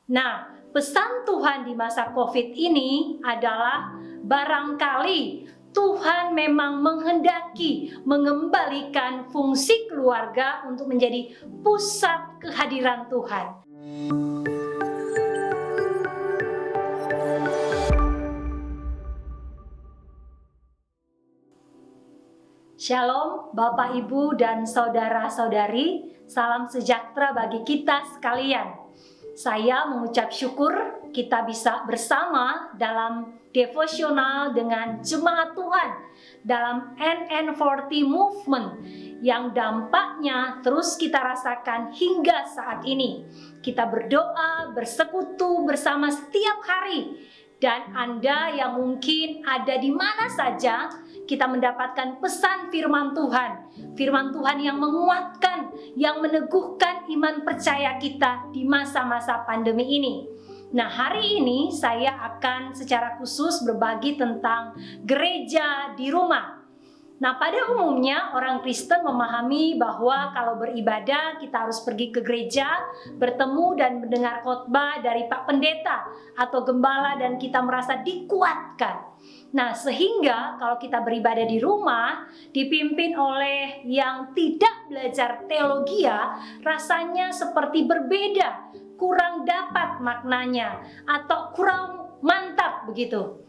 Nah, pesan Tuhan di masa COVID ini adalah barangkali Tuhan memang menghendaki mengembalikan fungsi keluarga untuk menjadi pusat kehadiran Tuhan. Shalom Bapak, Ibu, dan Saudara-saudari, salam sejahtera bagi kita sekalian. Saya mengucap syukur kita bisa bersama dalam devosional dengan jemaat Tuhan dalam NN40 Movement yang dampaknya terus kita rasakan hingga saat ini. Kita berdoa, bersekutu bersama setiap hari. Dan Anda yang mungkin ada di mana saja, kita mendapatkan pesan firman Tuhan. Firman Tuhan yang menguatkan, yang meneguhkan iman percaya kita di masa-masa pandemi ini. Nah, hari ini saya akan secara khusus berbagi tentang gereja di rumah. Nah, pada umumnya orang Kristen memahami bahwa kalau beribadah kita harus pergi ke gereja, bertemu dan mendengar khotbah dari Pak Pendeta atau Gembala dan kita merasa dikuatkan. Nah, sehingga kalau kita beribadah di rumah, dipimpin oleh yang tidak belajar teologi, rasanya seperti berbeda, kurang dapat maknanya atau kurang mantap begitu.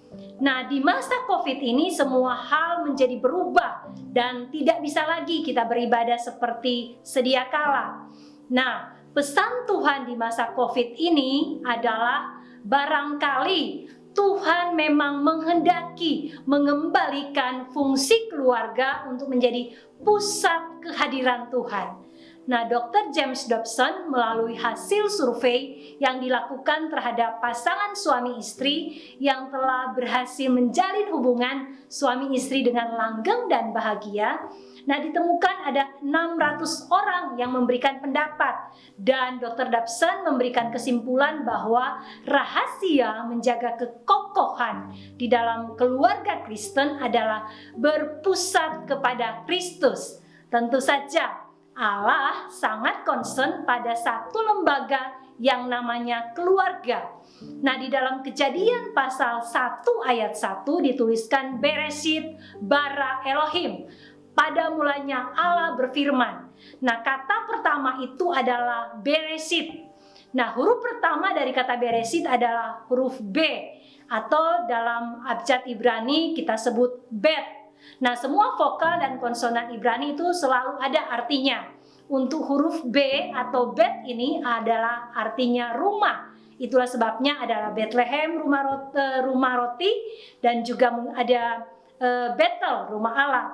Nah, di masa COVID ini semua hal menjadi berubah dan tidak bisa lagi kita beribadah seperti sedia kala. Nah, pesan Tuhan di masa COVID ini adalah barangkali Tuhan memang menghendaki mengembalikan fungsi keluarga untuk menjadi pusat kehadiran Tuhan. Nah, Dr. James Dobson melalui hasil survei yang dilakukan terhadap pasangan suami istri yang telah berhasil menjalin hubungan suami istri dengan langgeng dan bahagia. Nah, ditemukan ada 600 orang yang memberikan pendapat dan Dr. Dobson memberikan kesimpulan bahwa rahasia menjaga kekokohan di dalam keluarga Kristen adalah berpusat kepada Kristus. Tentu saja Allah sangat concern pada satu lembaga yang namanya keluarga. Nah, di dalam Kejadian pasal 1 ayat 1 dituliskan Bereshit bara Elohim. Pada mulanya Allah berfirman. Nah, kata pertama itu adalah Bereshit. Nah, huruf pertama dari kata Bereshit adalah huruf B atau dalam abjad Ibrani kita sebut Bet. Nah, semua vokal dan konsonan Ibrani itu selalu ada artinya. Untuk huruf B atau Bet ini adalah artinya rumah. Itulah sebabnya adalah Bethlehem, rumah roti, dan juga ada Bethel, rumah Allah.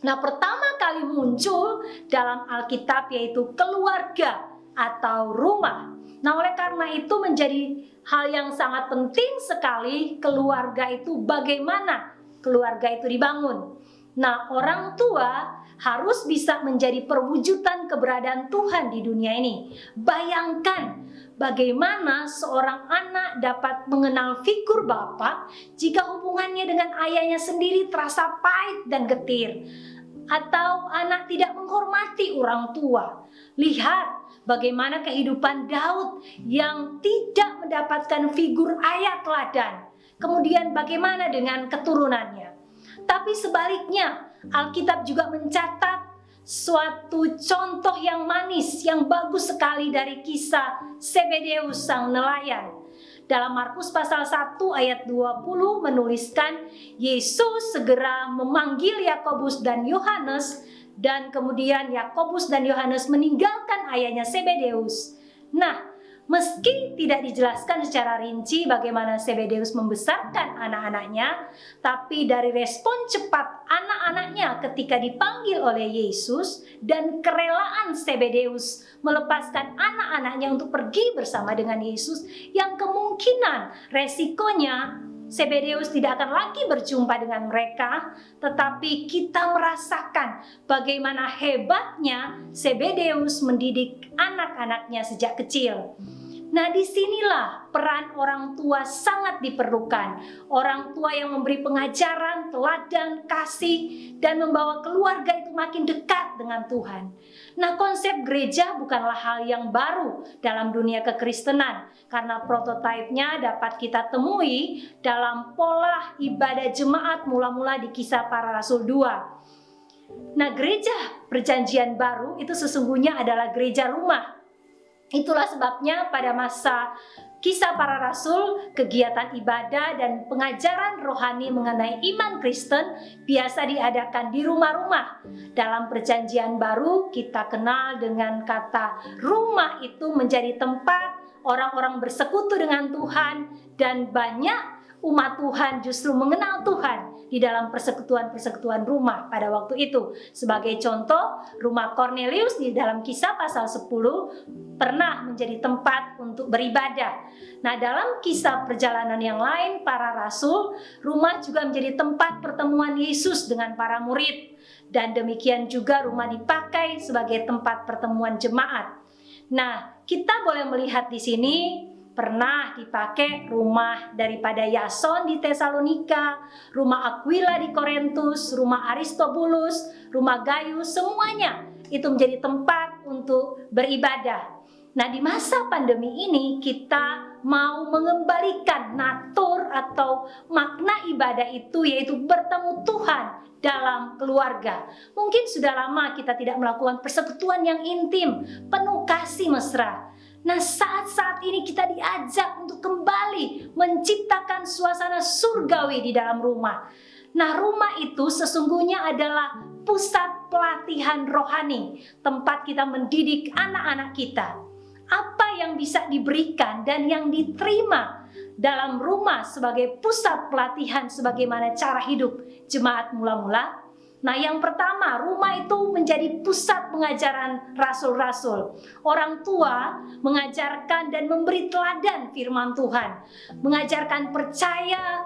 Nah, pertama kali muncul dalam Alkitab yaitu keluarga atau rumah. Nah, oleh karena itu menjadi hal yang sangat penting sekali keluarga itu, bagaimana keluarga itu dibangun. Nah, orang tua harus bisa menjadi perwujudan keberadaan Tuhan di dunia ini. Bayangkan bagaimana seorang anak dapat mengenal figur bapak jika hubungannya dengan ayahnya sendiri terasa pahit dan getir. Atau anak tidak menghormati orang tua. Lihat bagaimana kehidupan Daud yang tidak mendapatkan figur ayah teladan. Kemudian bagaimana dengan keturunannya. Tapi sebaliknya, Alkitab juga mencatat suatu contoh yang manis, yang bagus sekali dari kisah Zebedeus sang nelayan. Dalam Markus pasal 1 ayat 20 menuliskan Yesus segera memanggil Yakobus dan Yohanes dan kemudian Yakobus dan Yohanes meninggalkan ayahnya Zebedeus. Nah, meski tidak dijelaskan secara rinci bagaimana Zebedeus membesarkan anak-anaknya, tapi dari respon cepat anak-anaknya ketika dipanggil oleh Yesus dan kerelaan Zebedeus melepaskan anak-anaknya untuk pergi bersama dengan Yesus, yang kemungkinan resikonya Zebedeus tidak akan lagi berjumpa dengan mereka, tetapi kita merasakan bagaimana hebatnya Zebedeus mendidik anak-anaknya sejak kecil. Nah, disinilah peran orang tua sangat diperlukan. Orang tua yang memberi pengajaran, teladan, kasih, dan membawa keluarga itu makin dekat dengan Tuhan. Nah, konsep gereja bukanlah hal yang baru dalam dunia kekristenan, karena prototipenya dapat kita temui dalam pola ibadah jemaat mula-mula di Kisah Para Rasul 2. Nah, gereja Perjanjian Baru itu sesungguhnya adalah gereja rumah. Itulah sebabnya pada masa Kisah Para Rasul, kegiatan ibadah dan pengajaran rohani mengenai iman Kristen biasa diadakan di rumah-rumah. Dalam Perjanjian Baru kita kenal dengan kata rumah itu menjadi tempat orang-orang bersekutu dengan Tuhan, dan banyak umat Tuhan justru mengenal Tuhan di dalam persekutuan-persekutuan rumah pada waktu itu. Sebagai contoh, rumah Cornelius di dalam Kisah pasal 10 pernah menjadi tempat untuk beribadah. Nah, dalam kisah perjalanan yang lain para rasul, rumah juga menjadi tempat pertemuan Yesus dengan para murid. Dan demikian juga rumah dipakai sebagai tempat pertemuan jemaat. Nah, kita boleh melihat di sini pernah dipakai rumah daripada Yason di Tesalonika, rumah Aquila di Korintus, rumah Aristobulus, rumah Gaius, semuanya itu menjadi tempat untuk beribadah. Nah, di masa pandemi ini kita mau mengembalikan natur atau makna ibadah itu, yaitu bertemu Tuhan dalam keluarga. Mungkin sudah lama kita tidak melakukan persekutuan yang intim, penuh kasih mesra. Nah, saat-saat ini kita diajak untuk kembali menciptakan suasana surgawi di dalam rumah. Nah, rumah itu sesungguhnya adalah pusat pelatihan rohani, tempat kita mendidik anak-anak kita. Apa yang bisa diberikan dan yang diterima dalam rumah sebagai pusat pelatihan sebagaimana cara hidup jemaat mula-mula? Nah, yang pertama, rumah itu menjadi pusat pengajaran rasul-rasul. Orang tua mengajarkan dan memberi teladan firman Tuhan, mengajarkan percaya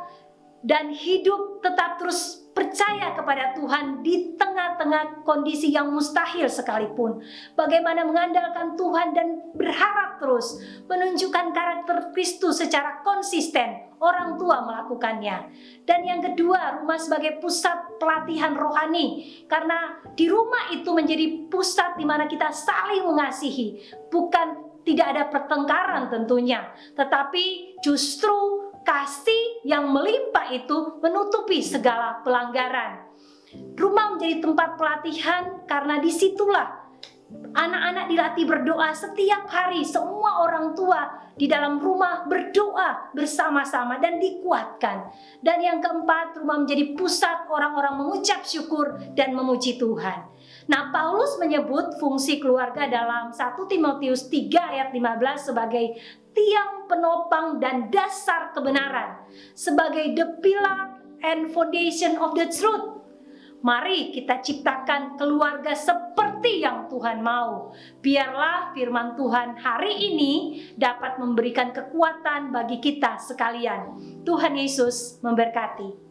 dan hidup tetap terus percaya kepada Tuhan di tengah-tengah kondisi yang mustahil sekalipun. Bagaimana mengandalkan Tuhan dan berharap terus menunjukkan karakter Kristus secara konsisten. Orang tua melakukannya. Dan yang kedua, rumah sebagai pusat pelatihan rohani. Karena di rumah itu menjadi pusat di mana kita saling mengasihi. Bukan tidak ada pertengkaran tentunya, tetapi justru kasih yang melimpah itu menutupi segala pelanggaran. Rumah menjadi tempat pelatihan karena disitulah anak-anak dilatih berdoa setiap hari. Semua orang tua di dalam rumah berdoa bersama-sama dan dikuatkan. Dan yang keempat, rumah menjadi pusat orang-orang mengucap syukur dan memuji Tuhan. Nah, Paulus menyebut fungsi keluarga dalam 1 Timotius 3 ayat 15 sebagai tiang penopang dan dasar kebenaran, sebagai the pillar and foundation of the truth. Mari kita ciptakan keluarga seperti yang Tuhan mau. Biarlah firman Tuhan hari ini dapat memberikan kekuatan bagi kita sekalian. Tuhan Yesus memberkati.